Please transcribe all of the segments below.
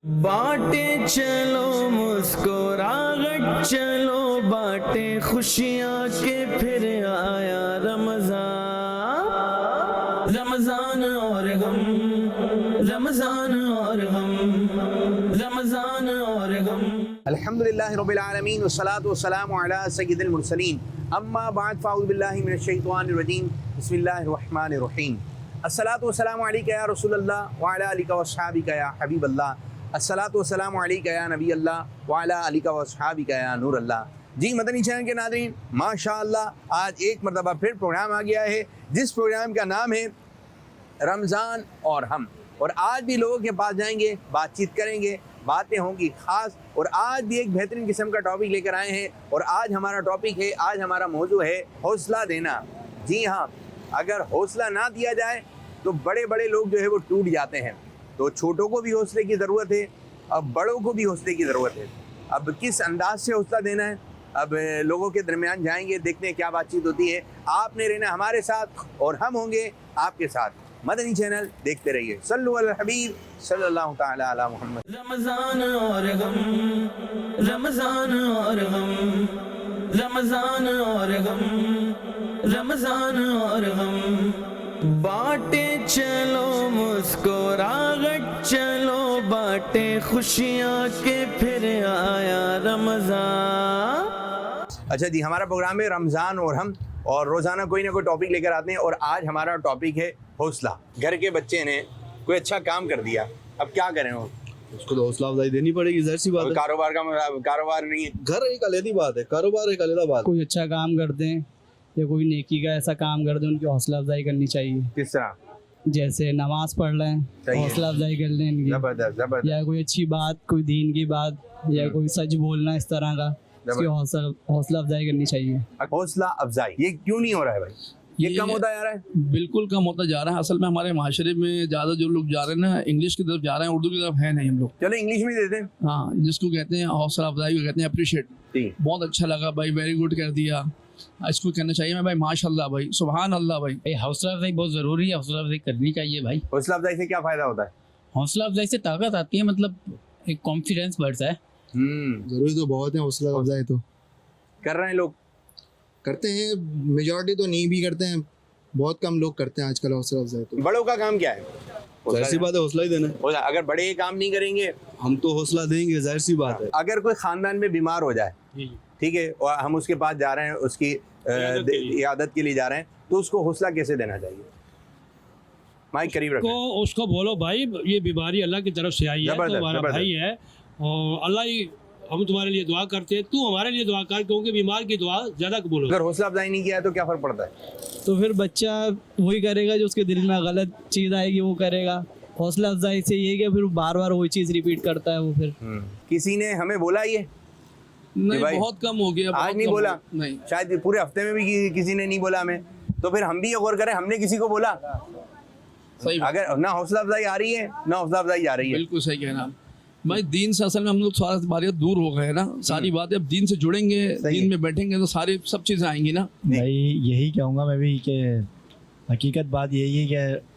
बाटे चलो मुस्कुराहट चलो बाटे खुशियाँ के फिर आया रमजान। रमजान और गम, रमजान और गम, रमजान और गम। अल्हम्दुलिल्लाहि रब्बिल आलमीन वस्सलातु वस्सलामु अला सय्यिदिल मुरसलीन अम्मा बाद फ़अऊज़ु बिल्लाहि मिनश शैतानिर रजीम बिस्मिल्लाहिर रहमानिर रहीम। अस्सलातु वस्सलामु अलैका या रसूलल्लाह व अला आलिका व अस्हाबिका या हबीबल्लाह। अस्सलातु वस्सलामु अलैका या नबी अल्लाह व अला आलिका व अस्हाबिका या नूर अल्लाह। जी मदनी चैनल के नाज़रीन, माशाअल्लाह आज एक मरतबा फिर प्रोग्राम आ गया है जिस प्रोग्राम का नाम है रमज़ान और हम। और आज भी लोगों के पास जाएंगे, बातचीत करेंगे, बातें होंगी ख़ास। और आज भी एक बेहतरीन किस्म का टॉपिक लेकर आए हैं। और आज हमारा टॉपिक है, आज हमारा मौजू है हौसला देना। जी हाँ, अगर हौसला ना दिया जाए तो बड़े बड़े लोग जो है वो टूट जाते हैं। तो छोटों को भी हौसले की ज़रूरत है, अब बड़ों को भी हौसले की ज़रूरत है। अब किस अंदाज से हौसला देना है, अब लोगों के दरमियान जाएंगे, देखते हैं क्या बातचीत होती है। आपने रहना हमारे साथ और हम होंगे आपके साथ। मदनी चैनल देखते रहिए। सल्लु अला हबीब सल्लल्लाहु तआला अला मुहम्मद। रमजान और गम, रमजान और गम, रमजान और गम, रमजान और गम। बाटे चलो मुस्कुराहट चलो बाटे खुशियाँ के फिर आया रमजान। अच्छा जी, हमारा प्रोग्राम है रमज़ान और हम, और रोज़ाना कोई ना कोई टॉपिक लेकर आते हैं। और आज हमारा टॉपिक है हौसला। घर के बच्चे ने कोई अच्छा काम कर दिया, अब क्या करें वो? उसको तो हौसला अफजाई देनी पड़ेगी, जाहिर सी बात है। कारोबार नहीं है, घर एक अलग बात है, कारोबार एक अलग बात है। कोई अच्छा काम करते हैं या कोई नेकी का ऐसा काम करते हैं, उनकी हौसला अफजाई करनी चाहिए। किस तरह? जैसे नमाज पढ़ रहे हैं, सही है। हौसला अफजाई कर लें इनकी। जबरदस्त जबरदस्त। या कोई अच्छी बात, कोई दीन की बात या कोई सच बोलना, इस तरह का इसकी हौसला अफजाई करनी चाहिए। हौसला अफजाई ये क्यों नहीं हो रहा है भाई? ये कम होता जा रहा है। बिल्कुल कम होता जा रहा है। असल में हमारे माशरे में ज़्यादा जो लोग जा रहे हैं ना, इंग्लिश की तरफ जा रहे हैं, उर्दू की तरफ है नहीं हम लोग। चलो इंग्लिश में दे दें। हाँ, जिसको कहते हैं हौसला अफजाई को कहते हैं अप्रिशिएट। बहुत अच्छा लगा भाई, वेरी गुड कर दिया, इसको कहना चाहिए मैं भाई माशाल्लाह भाई, सुभान अल्लाह भाई। भाई हौसला अफजाई बहुत ज़रूरी है, हौसला अफजाई करनी चाहिए भाई। हौसला अफजाई से क्या फायदा होता है? हौसला अफजाई से ताकत आती है, मतलब एक कॉन्फिडेंस बढ़ता है। जरूरी तो बहुत है हौसला अफजाई, तो कर रहे हैं लोग, करते हैं, मेजॉरिटी तो नहीं भी करते हैं, बहुत कम लोग करते हैं आजकल हौसला अफजाई। तो बड़ों का काम क्या है? जाहिर सी बात है हौसला ही देना है। अगर बड़े ये काम नहीं करेंगे, हम तो हौसला देंगे, जाहिर सी बात है। अगर कोई खानदान में बीमार हो जाए, ठीक है, और हम उसके पास जा रहे हैं, उसकी इयादत के लिए जा रहे हैं, तो उसको हौसला कैसे देना चाहिए? माइक करीब रखो। उसको बोलो भाई ये बीमारी अल्लाह की तरफ से आई है, जबरदस्त, तुम्हारा जबरदस्त। भाई है और अल्लाह ही, हम तुम्हारे लिए दुआ करते हैं, तू हमारे लिए दुआ कर, क्योंकि बीमार की दुआ ज्यादा कबूल होती है। अगर हौसला अफजाई नहीं किया है तो क्या फर्क पड़ता है? तो फिर बच्चा वही करेगा जो उसके दिल में गलत चीज़ आएगी वो करेगा। हौसला अफजाई से ये कि फिर बार बार वही चीज़ रिपीट करता है वो फिर। किसी ने हमें बोला ये? नहीं, भाई, बहुत कम हो गया। आज बहुत नहीं कम बोला, हो- नहीं, शायद पूरे हफ्ते में भी किसी ने नहीं बोला हमें। तो फिर हम भी ये गौर करें, हमने किसी को बोला? सही बात। अगर ना हौसला अफजाई आ रही है ना हौसला अफजाई जा रही है। बिल्कुल सही कहना भाई। दीन से असल में हम लोग सारा बारी दूर हो गए ना, सारी बातें। अब दीन से जुड़ेंगे, सही दीन है। में बैठेंगे तो सारी सब चीज़ें आएंगी ना। भाई यही कहूँगा मैं भी कि हकीकत बात यही है कि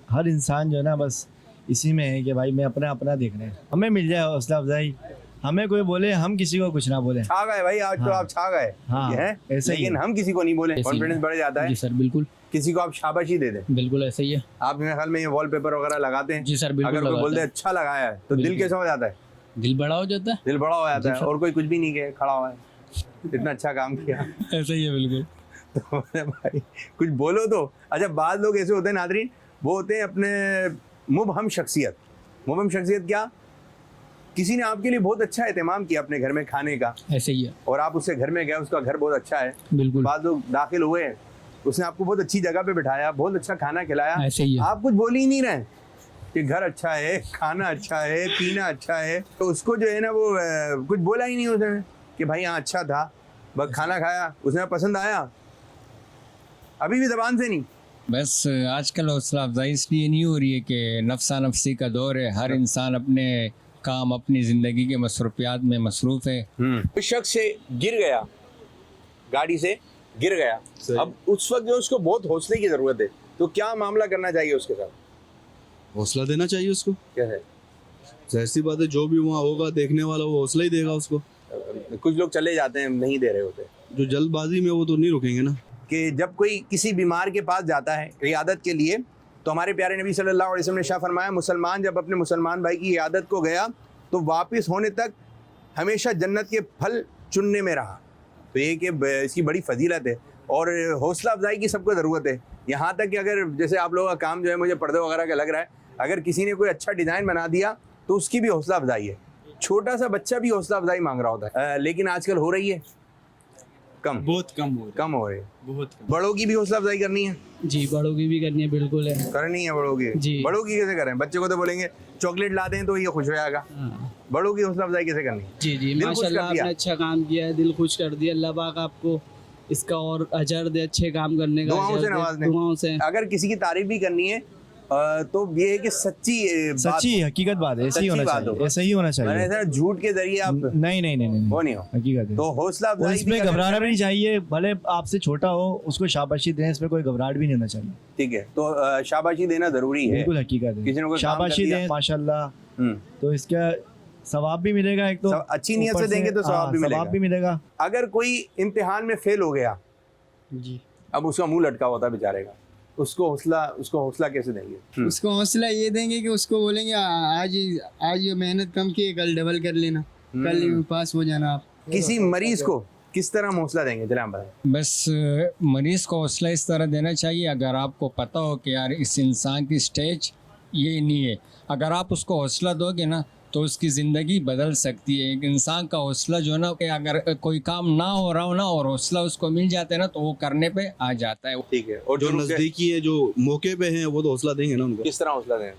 हर इंसान जो है ना बस इसी में है कि भाई मैं अपना अपना देख रहे हैं, हमें मिल जाए हौसला अफजाई, हमें कोई बोले, हम किसी को कुछ ना बोले। छा गए भाई, आज तो हाँ। आप छा गए हाँ, हैं, ऐसे ही लेकिन है। हम किसी को नहीं बोले, ऐसे ही कॉन्फिडेंस है। बढ़ जाता है। जी सर बिल्कुल, किसी को आप शाबाशी दे दें। बिल्कुल ऐसा ही है। आप मेरे ख्याल में ये वॉलपेपर वगैरह लगाते हैं। जी सर बिल्कुल अगर कोई लगाते बोलते हैं। अच्छा लगाया है तो दिल बिल्कुल। कैसा हो जाता है? दिल बड़ा हो जाता है। दिल बड़ा हो जाता जी है। सर। और कोई कुछ भी नहीं कहे, खड़ा हुआ है, इतना अच्छा काम किया। ऐसा ही है बिल्कुल। तो मैंने भाई कुछ बोलो तो। अच्छा, बाद लोग ऐसे होते हैं नादरीन, वो होते हैं अपने मुबहम शख्सियत। मुबहम शख्सियत क्या? किसी ने आपके लिए बहुत अच्छा एहतमाम किया अपने घर में खाने का, ऐसे ही है और आप उससे घर में गए, उसका घर बहुत अच्छा है, बिल्कुल। बाद लोग दाखिल हुए, उसने आपको बहुत अच्छी जगह पे बिठाया, बहुत अच्छा खाना खिलाया, ऐसे ही है। आप कुछ बोल ही नहीं रहे कि घर अच्छा है, खाना अच्छा है, पीना अच्छा है, तो उसको जो है ना वो कुछ बोला ही नहीं उसने कि भाई हाँ अच्छा था, बस खाना खाया, उसने पसंद आया, अभी भी ज़बान से नहीं। बस आजकल हौसला अफजाई इसलिए नहीं हो रही है कि नफ्सा नफसी का दौर है, हर इंसान अपने काम, अपनी ज़िंदगी के मसरूफियात में मसरूफ़ है। उस शख्स से गिर गया, गाड़ी से गिर गया, अब उस वक्त जो उसको बहुत हौसले की ज़रूरत है, तो क्या मामला करना चाहिए उसके साथ? हौसला देना चाहिए उसको। क्या है? जाहिर सी बात है, जो भी वहाँ होगा देखने वाला वो हौसला ही देगा उसको। कुछ लोग चले जाते हैं, नहीं दे रहे होते। जो जल्दबाजी में वो तो नहीं रुकेंगे ना। कि जब कोई किसी बीमार के पास जाता है इयादत के लिए, तो हमारे प्यारे नबी सल्लल्लाहु अलैहि वसल्लम ने शाह फरमाया, मुसलमान जब अपने मुसलमान भाई की इयादत को गया तो वापस होने तक हमेशा जन्नत के फल चुनने में रहा। तो ये कि इसकी बड़ी फजीलत है और हौसला अफजाई की सबको ज़रूरत है। यहाँ तक कि अगर जैसे आप लोगों का काम जो है मुझे पर्दे वगैरह का लग रहा है, अगर किसी ने कोई अच्छा डिज़ाइन बना दिया तो उसकी भी हौसला अफजाई है। छोटा सा बच्चा भी हौसला अफजाई मांग रहा होता है, लेकिन आजकल हो रही है कम, बहुत कम हो रही है। बहुत कम। बड़ों की भी हौसला अफजाई करनी है जी, बड़ों की भी करनी है, बिल्कुल है। करनी है बड़ों की। जी। बड़ों की कैसे करें? बच्चे को तो बोलेंगे चॉकलेट ला दें तो ये खुश हो जाएगा। बड़ों की हौसला अफजाई कैसे करनी है? जी जी, दिल खुश कर माशाल्लाह दिया। आपने अच्छा काम किया है, दिल खुश कर दिया। अल्लाह पाक आपको इसका और अजर दे, अच्छे काम करने का दुआओं अजर से दे, नवाज दें। दुआओं से। अगर किसी की तारीफ भी करनी है तो ये है कि सच्ची सच्ची हकीकत बात है, ऐसे ही सच्ची होना बात चाहिए, हो। ऐसा ही होना चाहिए। ऐसा झूठ के जरिए आप नहीं नहीं नहीं नहीं वो नहीं हो। हकीकत है। तो हौसला और अफजाई भी इसमें करना घबराना भी नहीं चाहिए, भले आपसे छोटा हो उसको शाबाशी दें, इसमें कोई घबराहट भी नहीं होना चाहिए। ठीक है। तो शाबाशी देना जरूरी है। बिल्कुल हकीकत किसी ने है, कोई काम कर शाबाशी दिया। दें माशाल्लाह, हम्म। तो इसका सवाब भी मिलेगा। एक तो अच्छी नीयत ऊपर से देंगे तो सवाब भी सवाब भी मिलेगा। अगर कोई इम्तिहान में फेल हो गया, जी, अब उसका मुंह लटका होता है बेचारे का, उसको हौसला कैसे देंगे? उसको हौसला ये देंगे कि उसको बोलेंगे आज ये मेहनत कम की है, कल डबल कर लेना, कल पास हो जाना आप। किसी मरीज को किस तरह हौसला देंगे? चले हम बताएं। बस मरीज़ को हौसला इस तरह देना चाहिए, अगर आपको पता हो कि यार इस इंसान की स्टेज ये नहीं है, अगर आप उसको हौसला दोगे ना तो उसकी ज़िंदगी बदल सकती है। एक इंसान का हौसला जो है ना, कि अगर कोई काम ना हो रहा हो ना और हौसला उसको मिल जाता है ना तो वो करने पे आ जाता है। ठीक है। और जो नज़दीकी है, जो मौके पे हैं, वो तो हौसला देंगे ना उनको। किस तरह हौसला देंगे?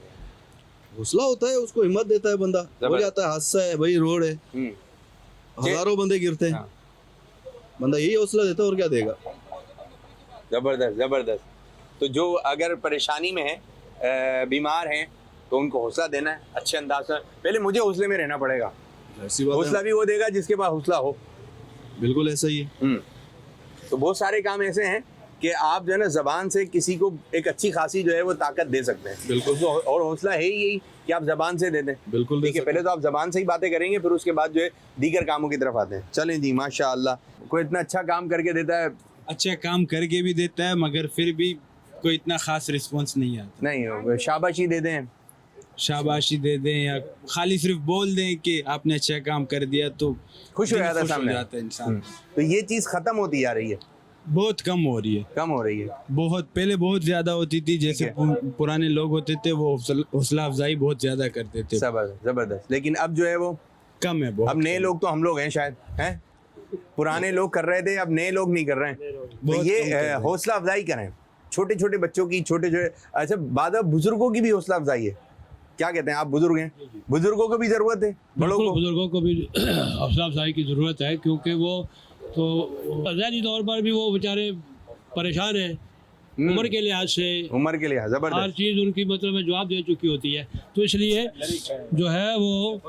हौसला होता है, उसको हिम्मत देता है बंदा, हो जाता है, हादसा है भाई, रोड है, हजारों बंदे गिरते हैं, बंदा यही हौसला देता है और क्या देगा। जबरदस्त जबरदस्त। तो जो अगर परेशानी में है, बीमार हैं, तो उनको हौसला देना है अच्छे अंदाज से। पहले मुझे हौसले में रहना पड़ेगा। ऐसी बात हौसला भी वो देगा जिसके पास हौसला हो। बिल्कुल ऐसा ही है। तो बहुत सारे काम ऐसे हैं कि आप जो है ना ज़बान से किसी को एक अच्छी खासी जो है वो ताकत दे सकते हैं। बिल्कुल। तो और हौसला है ही यही कि आप ज़बान से दे दें। बिल्कुल। ठीक है, पहले तो आप ज़बान से ही बातें करेंगे, फिर उसके बाद जो है दीगर कामों की तरफ आते हैं। चलें जी, माशाअल्लाह। कोई इतना अच्छा काम करके देता है, अच्छा काम करके भी देता है, मगर फिर भी कोई इतना खास रिस्पॉन्स नहीं आता। नहीं शाबाशी दे दें, शाबाशी दे दें या खाली सिर्फ बोल दें कि आपने अच्छा काम कर दिया तो खुश हो जाता है खुश हो सामने। जाता है इंसान। तो ये चीज़ ख़त्म होती जा रही है, बहुत कम हो रही है। कम हो रही है। बहुत पहले बहुत ज्यादा होती थी, जैसे पुराने लोग होते थे वो हौसला अफजाई बहुत ज्यादा करते थे। जबरदस्त। लेकिन अब जो है वो कम है बहुत। अब नए लोग तो हम लोग हैं शायद, हैं पुराने लोग कर रहे थे, अब नए लोग नहीं कर रहे हैं। तो ये हौसला अफजाई करें छोटे छोटे बच्चों की, छोटे छोटे। अच्छा, बाद बुजुर्गों की भी हौसला अफजाई है। क्या कहते हैं आप? बुजुर्ग हैं, बुजुर्गों को भी जरूरत है, बड़ों को, बुजुर्गों को भी हौसला अफजाई की ज़रूरत है, क्योंकि वो तो ज़हनी तौर पर भी वो बेचारे परेशान हैं उम्र के लिहाज से। उम्र के लिहाज हर जबरदस्त। चीज़ उनकी मतलब में जवाब दे चुकी होती है। तो इसलिए जो है वो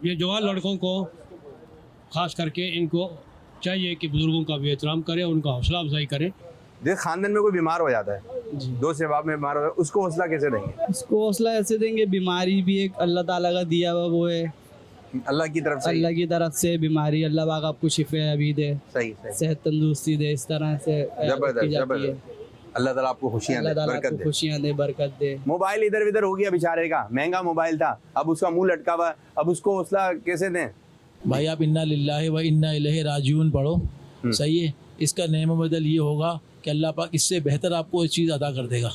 ये जवान लड़कों को ख़ास करके इनको चाहिए कि बुज़ुर्गों का भी एहतराम करें, उनका हौसला अफजाई करें। जैसे खानदान में कोई बीमार हो जाता है, दो सेबाब में बीमार हो जाता है, उसको हौसला कैसे देंगे? उसको हौसला ऐसे देंगे, बीमारी भी एक अल्लाह ताला का दिया हुआ वो है, अल्लाह की तरफ से। अल्लाह की तरफ से बीमारी, अल्लाह पाक आपको शिफा अभी दे, सही सेहत तंदुरुस्ती दे, इस तरह से जबरदस्त की जाती है। जबरदस्त। अल्लाह ताला आपको खुशियाँ दे, अल्लाह ताला बरकत आपको दे। खुशियाँ दे, बरकत दे। मोबाइल इधर उधर हो गया बेचारे का, महंगा मोबाइल था, अब उसका मुंह लटका हुआ, अब उसको हौसला कैसे दें? भाई आप इन्ना लिल्लाहि व इन्ना इलैहि राजिऊन पढ़ो, सही है। इसका नेम बदल ये होगा कि अल्लाह पाक इससे बेहतर आपको इस चीज़ अदा कर देगा,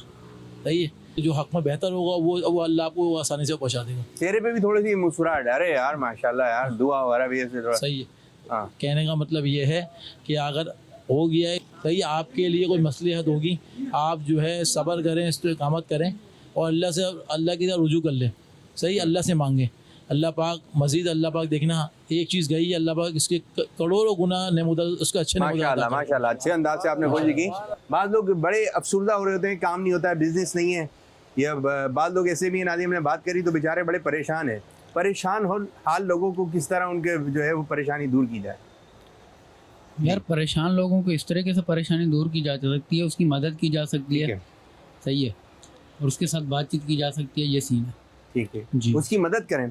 सही है। जो हक में बेहतर होगा वो अल्लाह आपको आसानी से पहुँचा देगा। चेहरे पे भी थोड़ी सी मुस्कुराहट, अरे यार माशाल्लाह यार, दुआ वगैरह भी ऐसे थोड़ा। सही है। हाँ। कहने का मतलब ये है कि अगर हो गया है सही, आपके लिए कोई मसलिहत होगी, आप जो है सब्र करें, इस्तिकामत करें और अल्लाह की तरफ रुजू कर लें, सही। अल्लाह से मांगें, अल्लाह पाक मजीद, अल्लाह पाक देखना एक चीज़ गई, अल्लाह पाक इसके करोड़ों गुना नेमुदल उसका अच्छे माशाल्लाह माशाल्लाह, अच्छे अंदाज से आपने कोशिश की। बाद लोग बड़े अफसुर्दा हो रहे होते हैं, काम नहीं होता है, बिजनेस नहीं है, या बाद लोग ऐसे भी हैं। नादिम ने बात करी तो बेचारे बड़े परेशान हैं। परेशान हो हाल लोगों को किस तरह उनके जो है वो परेशानी दूर की जाए? यार परेशान लोगों को इस तरीके से परेशानी दूर की जा सकती है, उसकी मदद की जा सकती है, सही है, और उसके साथ बातचीत की जा सकती है, ये सीन है। ठीक है जी। उसकी मदद करें।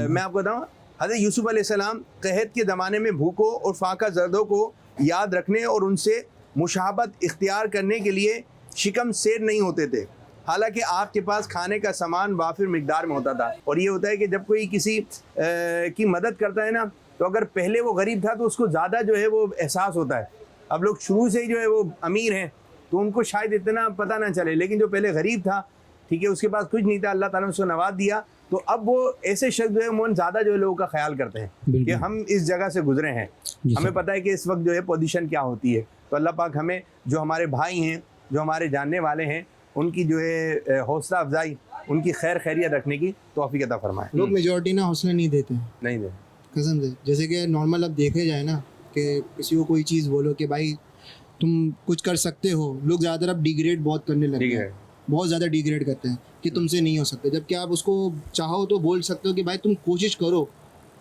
मैं आपको बताऊं, हज़रत यूसुफ अलैहिस्सलाम कहत के ज़माने में भूखों और फाका जर्दों को याद रखने और उनसे मुशाहबत इख्तियार करने के लिए शिकम सेर नहीं होते थे, हालांकि आपके पास खाने का सामान वाफिर मिकदार में होता था। और ये होता है कि जब कोई किसी की मदद करता है ना, तो अगर पहले वो गरीब था तो उसको ज़्यादा जो है वो एहसास होता है। अब लोग शुरू से ही जो है वो अमीर हैं तो उनको शायद इतना पता ना चले, लेकिन जो पहले गरीब था, ठीक है, उसके पास कुछ नहीं था, अल्लाह ताला ने उसको नवाज दिया, तो अब वो ऐसे शख्स जो है वो ज़्यादा जो है लोगों का ख्याल करते हैं कि हम इस जगह से गुजरे हैं, हमें पता है कि इस वक्त जो है पोजीशन क्या होती है। तो अल्लाह पाक हमें, जो हमारे भाई हैं, जो हमारे जानने वाले हैं, उनकी जो है हौसला अफजाई, उनकी खैर खैरियत रखने की तौफीक अता फरमाए। लोग मेजॉरिटी ना हौसला नहीं देते हैं, नहीं दे कसम से। जैसे कि नॉर्मल अब देखे जाए ना कि किसी को कोई चीज़ बोलो कि भाई तुम कुछ कर सकते हो, लोग ज़्यादातर अब डिग्रेड बहुत करने लगते हैं, बहुत ज़्यादा डिग्रेड करते हैं कि तुमसे नहीं हो सकता, जबकि आप उसको चाहो तो बोल सकते हो कि भाई तुम कोशिश करो।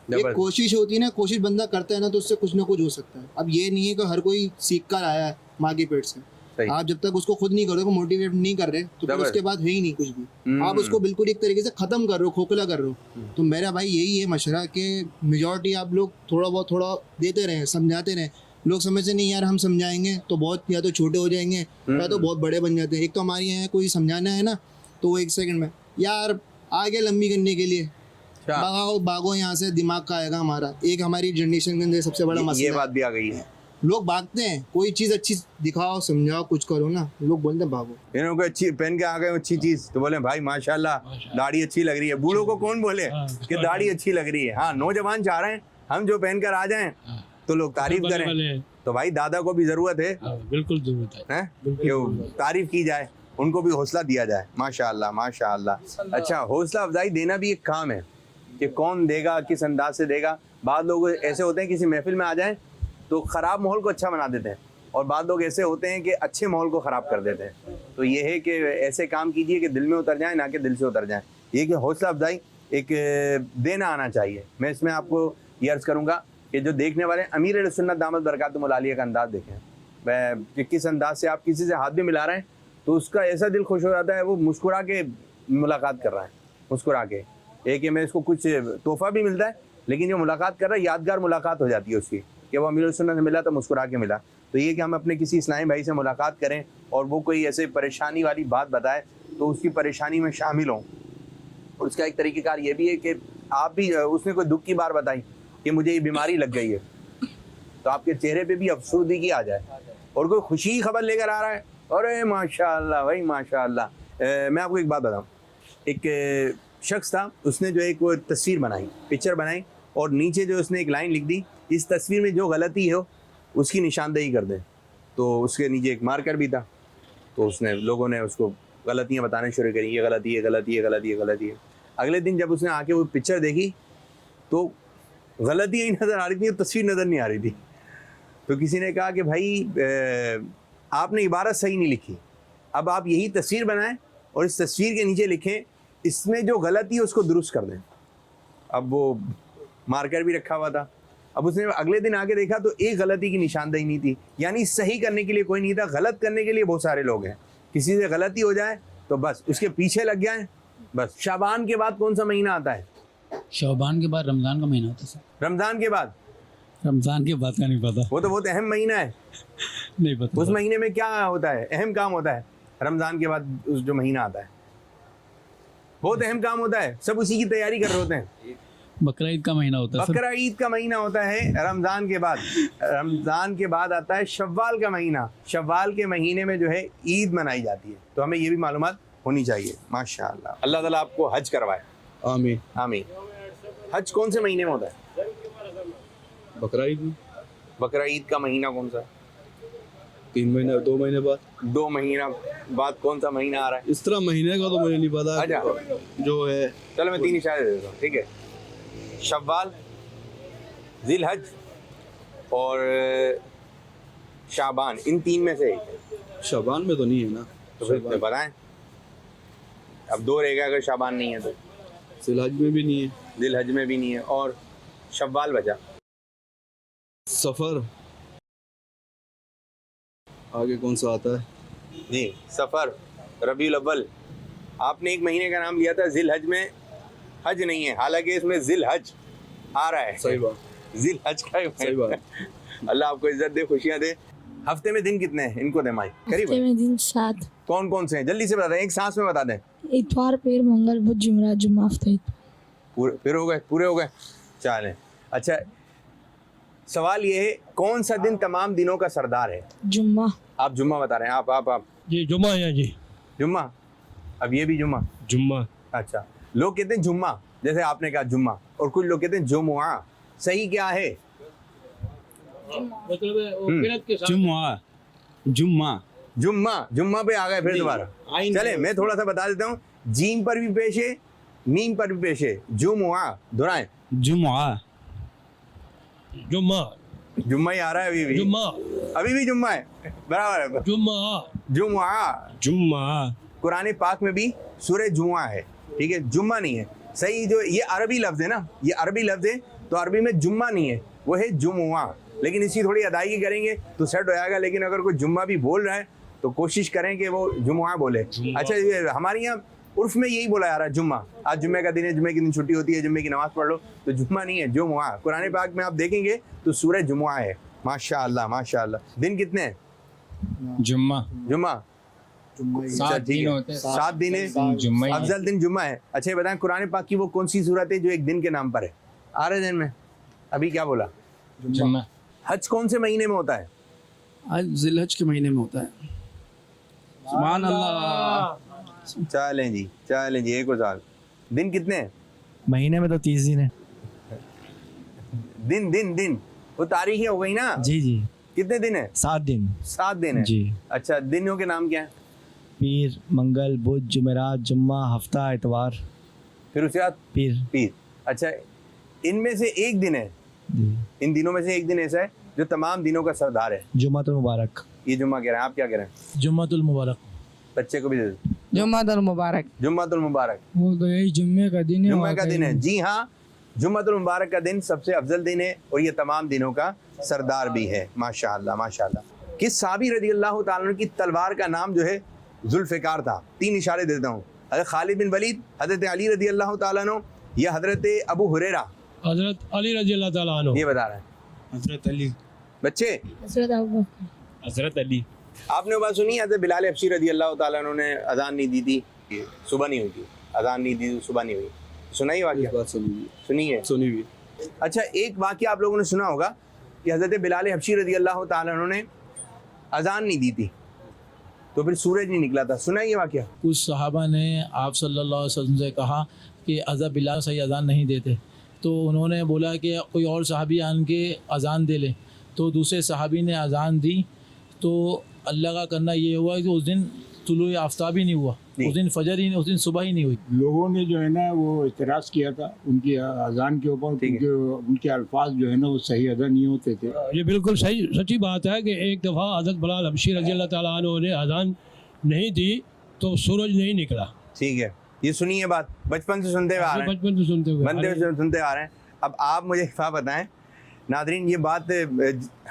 एक कोशिश होती है ना, कोशिश बंदा करता है ना तो उससे कुछ ना कुछ हो सकता है। अब ये नहीं है कि हर कोई सीख कर आया है माँ के पेट से, आप जब तक उसको खुद नहीं करोगे, मोटिवेट नहीं कर रहे, तो फिर उसके बाद है ही नहीं कुछ भी। आप उसको बिल्कुल एक तरीके से ख़त्म कर रहे हो, खोखला कर रहे हो। तो मेरा भाई यही है मशवरा कि मेजॉरिटी आप लोग थोड़ा देते रहें, समझाते रहें। लोग समझते नहीं यार, हम समझाएंगे तो बहुत, या तो छोटे हो जाएंगे या तो बहुत बड़े बन जाते हैं। एक तो हमारे यहाँ कोई समझाना है ना तो वो 1 सेकंड में यार आगे लंबी करने के लिए भागो यहाँ से, दिमाग का आएगा हमारा। एक हमारी जनरेशन के अंदर सबसे बड़ा मसला, ये बात भी आ गई है, लोग भागते हैं। कोई चीज़ अच्छी दिखाओ, समझाओ, कुछ करो ना, लोग बोलते हैं भागो। इन्होंने अच्छी पहन के आ गए अच्छी चीज़ तो बोले भाई माशाल्लाह दाढ़ी अच्छी लग रही है। बूढ़ों को कौन बोले कि दाढ़ी अच्छी लग रही है। हाँ, नौजवान चाह रहे हैं हम जो पहन कर आ जाएं तो लोग तारीफ करें। तो भाई दादा को भी जरूरत है, बिल्कुल जरूरत है कि तारीफ की जाए, उनको भी हौसला दिया जाए। माशाअल्लाह माशाअल्लाह। अच्छा, हौसला अफजाई देना भी एक काम है कि कौन देगा, किस अंदाज से देगा। बाद लोग ऐसे होते हैं किसी महफिल में आ जाएं तो ख़राब माहौल को अच्छा बना देते हैं, और बाद लोग ऐसे होते हैं कि अच्छे माहौल को ख़राब कर देते हैं। तो ये है कि ऐसे काम कीजिए कि दिल में उतर जाए, ना कि दिल से उतर जाए। ये कि हौसला अफजाई एक देना आना चाहिए। मैं इसमें आपको ये अर्ज़ करूँगा कि जो देखने वाले अमीर सुन्नत दामद बरकातुहुल आलिया का अंदाज़ देखें कि किस अंदाज से आप किसी से हाथ भी मिला रहे हैं तो उसका ऐसा दिल खुश हो जाता है, वो मुस्कुरा के मुलाकात कर रहा है, मुस्कुरा के। एक कि मैं इसको कुछ तोहफा भी मिलता है, लेकिन जो मुलाकात कर रहा है यादगार मुलाकात हो जाती है उसकी, कि वो अमीर सुन्नत से मिला तो मुस्कुरा के मिला। तो ये कि हम अपने किसी इस्लामी भाई से मुलाकात करें और वो कोई ऐसे परेशानी वाली बात बताए तो उसकी परेशानी में शामिल हों। और उसका एक तरीक़ेकार ये भी है कि आप भी, उसने कोई दुख की बात बताई कि मुझे ये बीमारी लग गई है, तो आपके चेहरे पे भी अफसरदगी आ जाए। और कोई खुशी की खबर लेकर आ रहा है, अरे माशाअल्लाह भाई माशाअल्लाह। मैं आपको एक बात बताऊँ, एक शख्स था, उसने जो एक वो तस्वीर बनाई, पिक्चर बनाई, और नीचे जो उसने एक लाइन लिख दी, इस तस्वीर में जो गलती हो उसकी निशानदेही कर दें। तो उसके नीचे एक मार्कर भी था, तो उसने, लोगों ने उसको गलतियाँ बताने शुरू करी, ये गलती है, गलती है, गलती है, गलती है। अगले दिन जब उसने आके वो पिक्चर देखी तो गलतियाँ ही नज़र आ रही थी, तस्वीर नज़र नहीं आ रही थी। तो किसी ने कहा कि भाई आपने इबारत सही नहीं लिखी, अब आप यही तस्वीर बनाएं और इस तस्वीर के नीचे लिखें इसमें जो गलती है उसको दुरुस्त कर दें। अब वो मार्कर भी रखा हुआ था। अब उसने अगले दिन आके देखा तो एक गलती की निशानदेही नहीं थी, यानी सही करने के लिए कोई नहीं था, गलत करने के लिए बहुत सारे लोग हैं। किसी से गलती हो जाए तो बस उसके पीछे लग जाए। बस शाबान के बाद कौन सा महीना आता है? शाबान के बाद रमज़ान का महीना होता है सर। रमज़ान के बाद? रमज़ान के बाद का नहीं पता, वो तो बहुत अहम महीना है, नहीं पता। उस महीने में क्या होता है, अहम काम होता है रमज़ान के बाद उस जो महीना आता है, बहुत अहम काम होता है, सब उसी की तैयारी कर रहे होते हैं। बकरा ईद का महीना होता है, बकरा ईद का महीना होता है रमज़ान के बाद। रमज़ान के बाद आता है शव्वाल का महीना, शव्वाल के महीने में जो है ईद मनाई जाती है। तो हमें ये भी मालूमात होनी चाहिए। माशाअल्लाह, अल्लाह ताला आपको हज करवाए। आमीन आमीन। हज कौन से महीने में होता है? बकरा ईद। बकरा ईद का महीना कौन सा? 3 महीने, 2 महीने बाद। 2 महीना बाद कौन सा महीना आ रहा है? इस तरह महीने का तो मुझे नहीं पता। अच्छा, जो है, चलो मैं 3 इशारे दे देता हूँ, ठीक है? शव्वाल, जिल हज और शाबान, इन 3 में से एक है। शाबान में तो नहीं है ना, तो फिर बताएं, अब 2 रहेगा अगर शाबान नहीं है तो। जिल हज में भी नहीं है, जिल हज में भी नहीं है, और शव्वाल बचा। सफ़र आगे कौन सा आता है? जी, सफ़र, रबीउल अव्वल। आपने एक महीने का नाम लिया था, जिल हज में हज नहीं है, हालांकि इसमें जिल हज आ रहा है। सही बात, जिल हज का सही बात। अल्लाह आपको इज्जत दे, खुशियां दे। हफ्ते में दिन कितने हैं? इनको दे माई करीब। हफ्ते में दिन 7। कौन कौन से हैं? जल्दी से बता दें, एक सांस में बता दें। इतवार, पीर, मंगल, बुध, जुमेरात, जुम्मा, हफ्ता, इतवार। फिर हो गए, पूरे हो गए। चलें, अच्छा सवाल ये है, कौन सा दिन तमाम दिनों का सरदार है? जुम्मा। आप जुम्मा बता रहे हैं। आप जी जुम्मा है जी। जुम्मा, अब ये भी जुम्मा। जुम्मा। अच्छा, लोग कहते हैं जुम्मा, जैसे आपने कहा जुम्मा, और कुछ लोग कहते हैं जुमुआ। सही क्या है? मतलब जुम्मा, जुम्मा, जुम्मा। जुम्मा पे आ गए फिर दोबारा। चले मैं थोड़ा सा बता देता हूँ, जीम पर भी पेश है, मीम पर भी पेश है। जुमुआ दोहराएं। जुम्मा, जुम्मा। जुम्मा ही आ रहा है अभी भी। जुम्मा, अभी भी जुम्मा है, बराबर है। जुम्मा, जुमुआ। जुम्मा। कुरान पाक में भी सूरह जुमुआ है, ठीक है, जुम्मा नहीं है। सही जो ये अरबी लफ्ज है ना, ये अरबी लफ्ज है, तो अरबी में जुम्मा नहीं है, वो है जुमुआ। लेकिन इसकी थोड़ी अदायगी करेंगे तो सेट हो जाएगा। लेकिन अगर कोई जुम्मा भी बोल रहा है तो कोशिश करें कि वो जुमुआ बोले। अच्छा, ये हमारे यहाँ उर्फ में यही बोला जा रहा है, जुम्मा। आज जुम्मे का दिन है, जुम्मे के दिन छुट्टी होती है, जुम्मे की नमाज पढ़ लो, तो जुम्मा नहीं है, जुमुआ। कुरान पाक में आप देखेंगे तो सूरह जुमुआ है। माशाअल्लाह माशाअल्लाह। दिन कितने हैं? जुम्मा। जुम्मा 7 दिन होते हैं। 7 दिन है, जुम्मा ही है। अफजल दिन जुम्मा है। अच्छा ये बताएं, कुरान पाक की वो कौन सी सूरत है जो एक दिन के नाम पर है? आ रहे दिन में अभी क्या बोला? जुम्मा। हज कौन से महीने में होता है? आज जिलहज के महीने में होता है। सुभान अल्लाह। चलें जी, एक और साल। दिन कितने हैं? महीने में तो 30 दिन है। दिन वो तारीखें हो गई ना। जी जी। कितने दिन है? 7 दिन। 7 दिन है जी। अच्छा, दिनों के नाम क्या है? पीर, मंगल, बुध, जुमेरात, जुम्मा, हफ्ता, इतवार, फिर उसके बाद पीर। अच्छा, इनमें से एक दिन है, इन दिनों में से एक दिन ऐसा है जो तमाम दिनों का सरदार है। जुम्मातुल मुबारक। ये जुम्मा कह रहे हैं, आप क्या कह रहे हैं? जुम्मातुल मुबारक। बच्चे को भी दे दो। जुम्मातुल मुबारक। जुम्मातुल मुबारक, वो तो यही जुम्मे का दिन है। जुम्मे का दिन है। जी हाँ, जुम्मातुल मुबारक का दिन सबसे अफजल दिन है और ये तमाम दिनों का सरदार भी है। माशाअल्लाह माशाअल्लाह। किस साहबी रज़ी अल्लाह तआला अन्हु की तलवार का नाम जो है जुल्फ़िकार था? 3 इशारे देता हूँ। हज़रत खालिद बिन वलीद, हज़रत अली रज़ी अल्लाह तआला अन्हु, या हज़रत अबू हुरैरा? हजरत अली रजी अल्लाह ताला अन्हु। ये बता रहे हैं हजरत अली। बच्चे, हज़रत अबू बकर। हजरत अली। आपने वो बात सुनी, हज़रत बिलाल हबशी रज़ी अल्लाह तआला अन्हु ने अजान नहीं दी थी, सुबह नहीं हुई थी, अजान नहीं दी, सुबह नहीं हुई। सुनाई वाक़या? बात सुनी है। सुनी हुई। अच्छा, एक वाक़या आप लोगों ने सुना होगा कि हज़रत बिलाल हबशी रज़ी अल्लाह तआला अन्हु ने अजान नहीं दी थी तो फिर सूरज नहीं निकला था। सुना है ये वाक़या? कुछ सहाबा ने आप सल्लल्लाहु अलैहि वसल्लम से कहा कि हज़रत बिलाल सही अजान नहीं देते, तो उन्होंने बोला कि कोई और सहाबी आन के अजान दे ले। तो दूसरे सहाबी ने अजान दी, तो अल्लाह का करना ये हुआ कि उस दिन तुलुए आफ्ताब ही नहीं हुआ, उस दिन फजर ही नहीं, उस दिन सुबह ही नहीं हुई। लोगों ने जो है ना वो इतराज़ किया था उनकी अजान के ऊपर, क्योंकि उनके अल्फाज जो है ना वो सही अदा नहीं होते थे। ये बिल्कुल सही सच्ची बात है कि एक दफ़ा हज़रत बिलाल हबशी रजी अल्लाह ताला अन्हु ने अजान नहीं दी तो सूरज नहीं निकला। ठीक है, ये सुनिए बात, बचपन से सुनते हुए आ रहे हैं, बचपन से सुनते आ रहे हैं। अब आप मुझे एक बात बताएं नादरीन, ये बात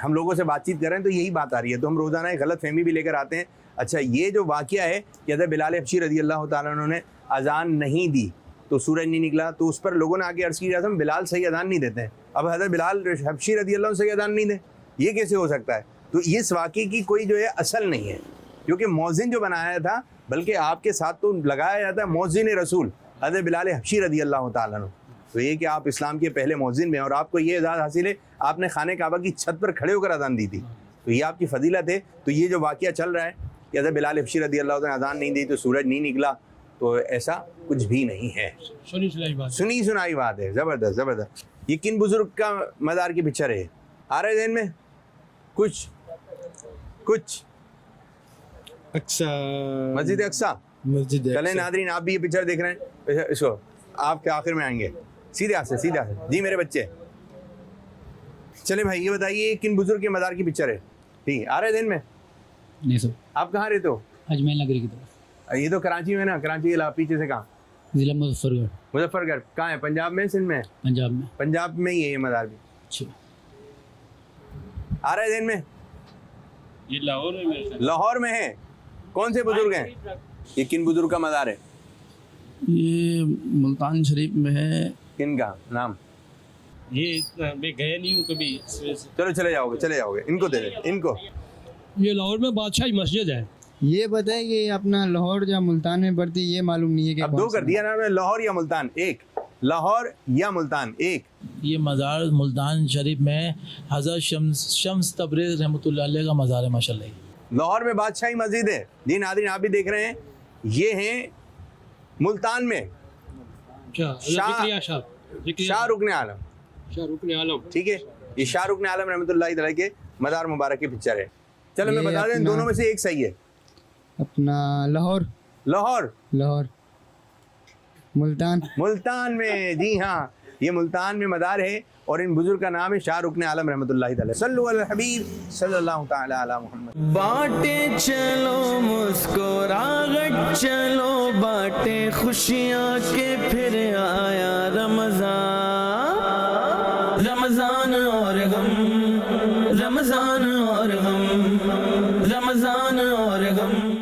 हम लोगों से बातचीत कर रहे हैं तो यही बात आ रही है, तो हम रोज़ाना एक गलत फहमी भी लेकर आते हैं। अच्छा, ये जो वाक़या है कि हज़रत बिलाल हबशी रज़ी अल्लाह तआला अन्हु ने अजान नहीं दी तो सूरज नहीं निकला, तो उस पर लोगों ने आके अर्ज़ की जाता है बिलाल सही अजान नहीं देते हैं। अब हज़रत बिलाल हबशी रज़ी अल्लाह सही अजान नहीं दे, ये कैसे हो सकता है? तो ये इस वाक़े की कोई जो है असल नहीं है, क्योंकि मौज़िन जो बनाया था, बल्कि आपके साथ तो लगाया जाता है मौज़िन रसूल हज़रत बिलाल हबशी रज़ी अल्लाह तआला अन्हु। तो ये कि आप इस्लाम के पहले मौज़िन में, और आपको ये एजाज़ हासिल है आपने खाने काबा की छत पर खड़े होकर अजान दी थी, तो ये आपकी फजीलत है। तो ये जो वाक़या चल रहा है कि हज़रत बिलाल हबशी रज़ी अल्लाह तआला ने अजान नहीं दी तो सूरज नहीं निकला, तो ऐसा कुछ भी नहीं है। सुनी सुनाई बात है, ज़बरदस्त ज़बरदस्त। ये किन बुजुर्ग का मज़ार की पिक्चर है? आ रहे ध्यान में कुछ? मस्जिद अक्सा। चलें नादरीन, आप भी ये पिक्चर देख रहे हैं, इसको आपके आखिर में आएंगे। सीधे हाथ से जी मेरे बच्चे। चले भाई, ये बताइए किन बुजुर्ग के मज़ार की पिक्चर है? ठीक, आ रहे दिन में? नहीं सर। आप कहाँ रहते हो? अजमेर नगरी की तरफ। ये तो कराची में ना, कराची के पीछे से कहाँ? जिला मुजफ्फरगढ़। मुजफ्फरगढ़ कहाँ है? पंजाब में, सिंध में? पंजाब में ही है ये मज़ार भी। अच्छा, आ रहे दिन में? ये लाहौर में लाहौर में है। कौन से बुजुर्ग हैं? ये किन बुजुर्ग का मज़ार है? ये मुल्तान शरीफ में है। किनका नाम? ये मैं गया नहीं हूँ कभी। चलो चले जाओगे, इनको दे दे, इनको। ये लाहौर में बादशाही मस्जिद है। ये बताए कि अपना लाहौर या मुल्तान में पड़ती है, ये मालूम नहीं है कि अब दो कर दिया ना, लाहौर या मुल्तान, एक लाहौर या मुल्तान, एक। ये मज़ार मुल्तान शरीफ में हज़रत शम्स तबरेज़ रहमतुल्लाह अलैह का मज़ार है माशाल्लाह। लाहौर में बादशाही मस्जिद है। जी नाज़रीन, आप भी देख रहे हैं, ये हैं मुल्तान में शाहरुख आलम। ठीक है, ये शाहरुख आलम रहमतुल्लाह अलैह के मज़ार मुबारक की पिक्चर है। चलो मैं बता दें, दोनों में से एक सही है। अपना लाहौर मुल्तान में, जी हाँ, ये मुल्तान में मज़ार है और इन बुजुर्ग का नाम है शाहरुख आलम रहमतुल्लाह अलैह। सल्लु अला हबीब सल्लल्लाहु तआला अला मुहम्मद। बाटे चलो मुस्कुराहट चलो बाटे खुशियाँ के फिर आया रमज़ान और गम, रमज़ान और गम, रमज़ान और गम।